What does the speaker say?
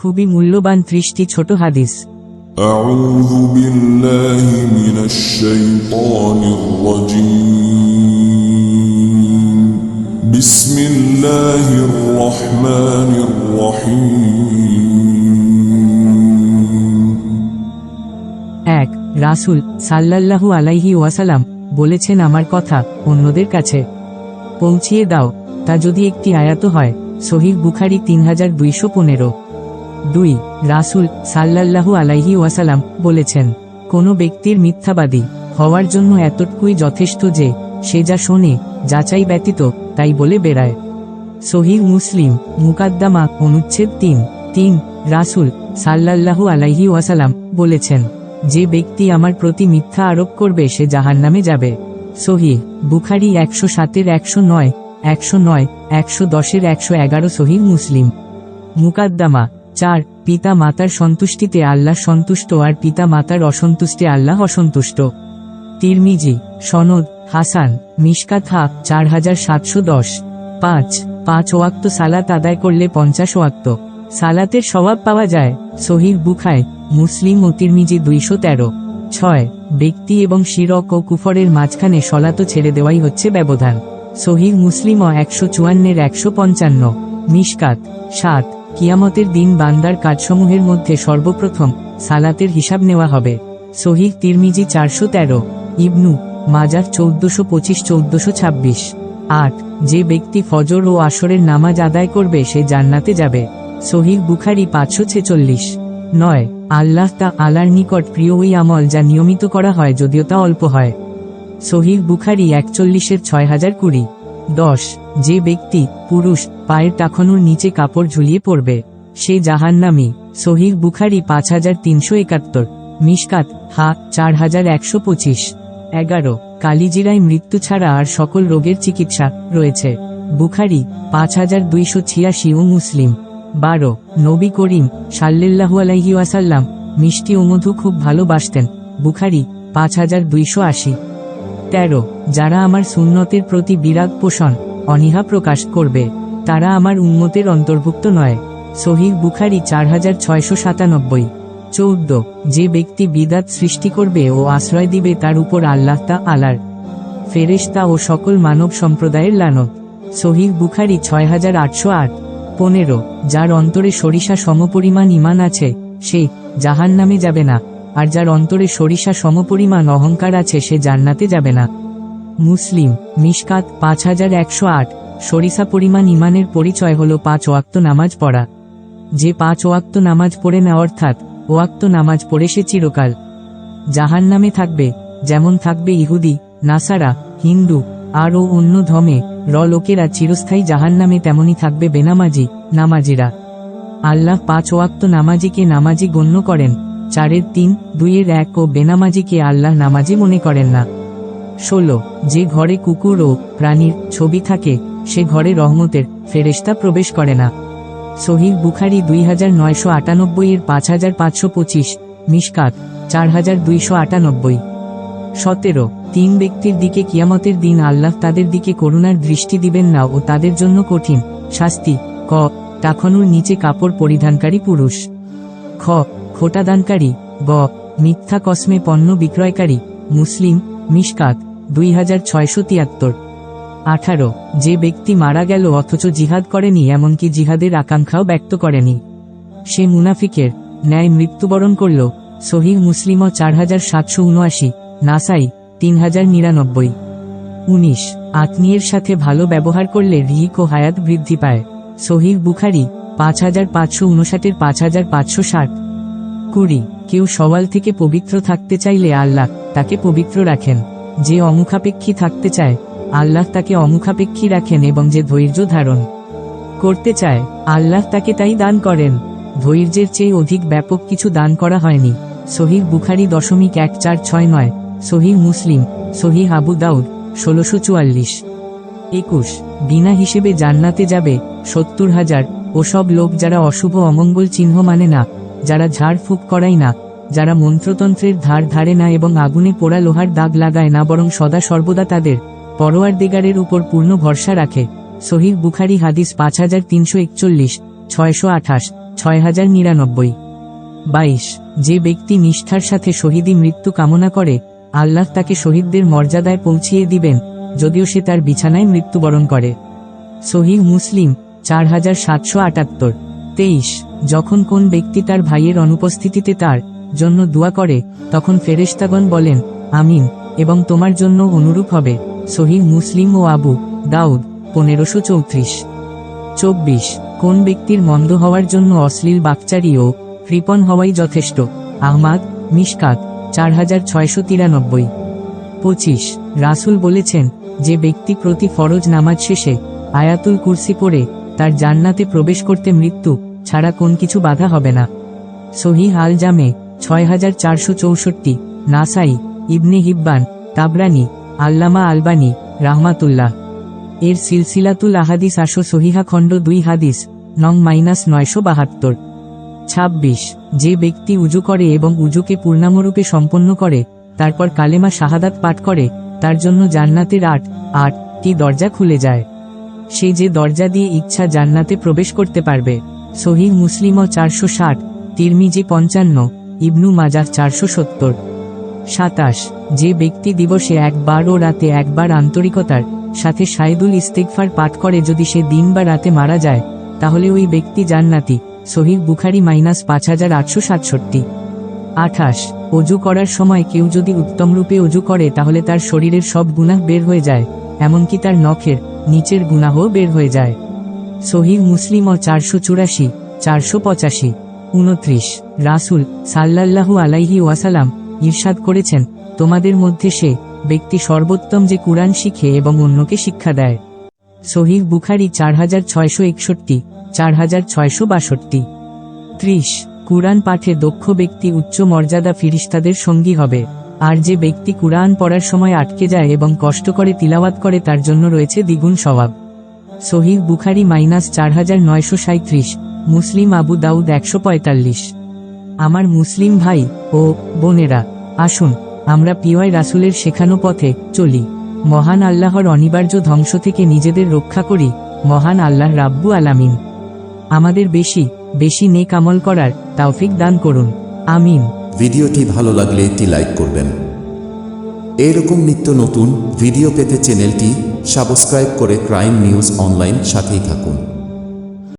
খুবই মূল্যবান 30টি ছোট হাদিস। أعوذ بالله من الشيطان الرجيم بسم الله الرحمن الرحيم 1. রাসূল সাল্লাল্লাহু আলাইহি ওয়াসাল্লাম বলেছেন, আমার কথা অন্যদের কাছে পৌঁছিয়ে দাও, তা যদি একটি আয়াত হয়। সহিহ বুখারী 3215। 2. রাসূল সাল্লাল্লাহু আলাইহি ওয়াসাল্লাম বলেছেন, কোনো ব্যক্তির মিথ্যাবাদী হওয়ার জন্য এতটুকুই যথেষ্ট যে সে যা শোনে যাচাই ব্যতীত তাই বলে বেড়ায়। সহিহ মুসলিম মুকাদ্দামা অনুচ্ছেদ 3। রাসূল সাল্লাল্লাহু আলাইহি ওয়াসাল্লাম বলেছেন, যে ব্যক্তি আমার প্রতি মিথ্যা আরোপ করবে সে জাহান্নামে যাবে। সহিহ বুখারী 107-এর 109, 109, 110-এর 111। সহিহ মুসলিম মুকাদ্দামা 4. পিতা মাতার সন্তুষ্টিতে আল্লাহ সন্তুষ্ট আর পিতা মাতার অসন্তুষ্টে আল্লাহ অসন্তুষ্ট। তিরমিজি সনদ হাসান, মিশকাত 4710। 5 ওয়াক্ত সালাত আদায় করলে 50 ওয়াক্ত সালাতের সওয়াব পাওয়া যায়। সহিহ বুখারী, মুসলিম ও তিরমিজি 213। 6. ব্যক্তি এবং শিরক ও কুফরের মাঝখানে সলাত ছেড়ে দেওয়াই হচ্ছে ব্যবধান। সহিহ মুসলিম 154-এর 155। মিশকাত 7. কিয়ামতের দিন বান্দার কাজসমূহের মধ্যে সর্বপ্রথম সালাতের হিসাব নেওয়া হবে। সহিহ তিরমিজি 413। ইবনু মাজাহ 1425-1426। 8. যে ব্যক্তি ফজর ও আসরের নামাজ আদায় করবে সে জান্নাতে যাবে। সহিহ বুখারী 546। 9. আল্লাহ তাআলার নিকট প্রিয় ওই আমল যা নিয়মিত করা হয় যদিও তা অল্প হয়। সহিহ বুখারী 41-এর 6020। 10. যে ব্যক্তি পুরুষ পায়ের টাখনুর নিচে কাপড় ঝুলিয়ে পড়বে সে জাহান্নামী। সহিহ বুখারী 5371। মিশকাত 4125। 11. কালিজিরায় মৃত্যু ছাড়া আর সকল রোগের চিকিৎসা রয়েছে। বুখারী 5286 ও মুসলিম। 12. নবী করিম সাল্লাল্লাহু আলাইহি ওয়াসাল্লাম মিষ্টি ও মধু খুব ভালোবাসতেন। বুখারী 5280। 13. যারা আমার সুন্নতের প্রতি বিরাগ পোষণ অনীহা প্রকাশ করবে তারা আমার উম্মতের অন্তর্ভুক্ত নয়। সহিহ বুখারী 4697। 14. যে ব্যক্তি বিদআত সৃষ্টি করবে ও আশ্রয় দিবে তার উপর আল্লাহ তাআলার ফেরেশতা ও সকল মানব সম্প্রদায়ের লানত। সহিহ বুখারী 6808। 15. যার অন্তরে সরিষা সমপরিমাণ ঈমান আছে সে জাহান্নামে যাবে না, আর যার অন্তরে সরিষা সমপরিমাণ অহংকার আছে সে জান্নাতে যাবে না। মুসলিম মিশকাত 5108। সরিষা পরিমাণ ঈমানের পরিচয় হলো 5 ওয়াক্ত নামাজ পড়া। যে 5 ওয়াক্ত নামাজ পড়ে না অর্থাৎ ওয়াক্ত নামাজ পড়ে সে চিরকাল জাহান্নামে থাকবে, যেমন থাকবে ইহুদি, নাসারা, হিন্দু আর ও অন্য ধর্মে লোকেরা চিরস্থায়ী জাহান্নামে, তেমনি থাকবে বেনামাজি নামাজিরা। আল্লাহ 5 ওয়াক্ত নামাজিকে নামাজি গণ্য করেন, 4-এর 3, 2-এর 1 ও বেনামাজিকে আল্লাহ নামাজি মনে করেন না। 16. যে ঘরে কুকুর ও প্রাণীর ছবি থাকে সে ঘরে রহমতের ফেরেশতা প্রবেশ করে না। সহিহ বুখারী 2998-এর 5525। মিশকাত 4298। 17. 3 ব্যক্তির দিকে কিয়ামতের দিন আল্লাহ তাদের দিকে করুণার দৃষ্টি দিবেন না ও তাদের জন্য কঠিন শাস্তি। ক. টাখনুর নিচে কাপড় পরিধানকারী পুরুষ। খ. খোটাদানকারী। গ. মিথ্যা কসমে পণ্য বিক্রয়কারী। মুসলিম মিশকাত 2673। 18. যে ব্যক্তি মারা গেল অথচ জিহাদ করেনি, এমনকি জিহাদের আকাঙ্ক্ষাও ব্যক্ত করেনি, সে মুনাফিকের ন্যায় মৃত্যুবরণ করল। সহিহ মুসলিম 4779। নাসাই 3099। 19. আত্মীয়ের সাথে ভালো ব্যবহার করলে রিক ও হায়াত বৃদ্ধি পায়। সহিহ বুখারী 5559-এর 5560। 20. কেউ সওয়াল থেকে পবিত্র থাকতে চাইলে আল্লাহ তাকে পবিত্র রাখেন। যে অমুখাপেক্ষী থাকতে চায় আল্লাহ তাকে অমুখাপেক্ষী রাখেন, এবং যে ধৈর্য ধারণ করতে চায় আল্লাহ তাকে তাই দান করেন। ধৈর্যের চেয়ে অধিক ব্যাপক কিছু দান করা হয়নি। সহিহ বুখারী 1469। সহিহ মুসলিম, সহিহ আবু দাউদ 1644। 21. বিনা হিসেবে জান্নাতে যাবে 70,000 ওসব লোক যারা অশুভ অমঙ্গল চিহ্ন মানে না, যারা ঝাড় ফুঁক করায় না, যারা মন্ত্রতন্ত্রের ধার ধারে না এবং আগুনে পোড়া লোহার দাগ লাগায় না, বরং সদা সর্বদা তাদের পরওয়ারদিগারের উপর পূর্ণ ভরসা রাখে। সহিহ বুখারী হাদিস 5341, 628, 6099। 22 যে ব্যক্তি নিষ্ঠার সাথে শহীদি মৃত্যু কামনা করে আল্লাহ তাকে শহীদদের মর্যাদায় পৌঁছিয়ে দিবেন, যদিও সে তার বিছানায় মৃত্যুবরণ করে। সহিহ মুসলিম 4778। 23 যখন কোন ব্যক্তি তার ভাইয়ের অনুপস্থিতিতে তার জন্য দোয়া করে তখন ফেরেশতাগণ বলেন আমিন, এবং তোমার জন্য অনুরূপ হবে। সহিহ মুসলিম ও আবু দাউদ 1534। 24 কোন ব্যক্তির মন্দ হওয়ার জন্য অশ্লীল বাকচারি ও কৃপণ হওয়াই যথেষ্ট। আহমাদ মিশকাত 4693। 25 রাসূল বলেছেন, যে ব্যক্তি প্রতি ফরজ নামাজ শেষে আয়াতুল কুরসি পড়ে তার জান্নাতে প্রবেশ করতে মৃত্যু ছাড়া কোন কিছু বাধা হবে না। সহিহ আল জামে 6464। নাসাই, ইবনে হিব্বান, তাবরানী, আল্লামা আলবানী রাহমাতুল্লাহ এর সিলসিলাতুল আহাদিস আশো সহিহা খণ্ড 2 হাদিস নং -972। 26 যে ব্যক্তি উজু করে এবং উজুকে পূর্ণাঙ্গরূপে সম্পন্ন করে তারপর কালেমা শাহাদাত পাঠ করে তার জন্য জান্নাতের 8টি দরজা খুলে যায়। সে যে দরজা দিয়ে ইচ্ছা জান্নাতে প্রবেশ করতে পারবে। সহিহ মুসলিম 460, তিরমিজি 55, ইবনু মাজাহ 470। 27 যে ব্যক্তি দিবসে একবার ও রাতে একবার আন্তরিকতার সাথে শাহিদুল ইস্তেগফার পাঠ করে যদি সে দিন বা রাতে মারা যায় তাহলে ওই ব্যক্তি জান্নাতি। সহিহ বুখারী -5867। 28 অজু করার সময় কেউ যদি উত্তমরূপে অজু করে তাহলে তার শরীরের সব গুনাহ বের হয়ে যায়, এমনকি তার নখের নিচের গুনাহও বের হয়ে যায়। সহিহ মুসলিম 484, 485। 29 রাসূল সাল্লাল্লাহু আলাইহি ওয়াসাল্লাম ইরশাদ করেছেন, তোমাদের মধ্যে সে ব্যক্তি সর্বোত্তম যে কুরআন শিখে এবং অন্যকে শিক্ষা দেয়। সহিহ বুখারী 4661, 4662। 30 কুরআন পাঠে দক্ষ ব্যক্তি উচ্চ মর্যাদা ফিরিস্তাদের সঙ্গী হবে, আর যে ব্যক্তি কুরআন পড়ার সময় আটকে যায় এবং কষ্ট করে তিলাওয়াত করে তার জন্য রয়েছে দ্বিগুণ সওয়াব। সহিহ বুখারী -4937, মুসলিম আবু দাউদ 145। আমার মুসলিম ভাই ও বোনেরা, আসুন আমরা প্রিয় রাসূলের শেখানো পথে চলি। মহান আল্লাহর অনিবার্য ধ্বংস থেকে নিজেদের রক্ষা করি। মহান আল্লাহ রাব্বুল আলামিন আমাদের বেশি বেশি নেক আমল করার তৌফিক দান করুন, আমিন। ভিডিওটি ভালো লাগলে একটি লাইক করবেন। এরকম নিত্য নতুন ভিডিও পেতে চ্যানেলটি সাবস্ক্রাইব করে ক্রাইম নিউজ অনলাইন সাথেই থাকুন।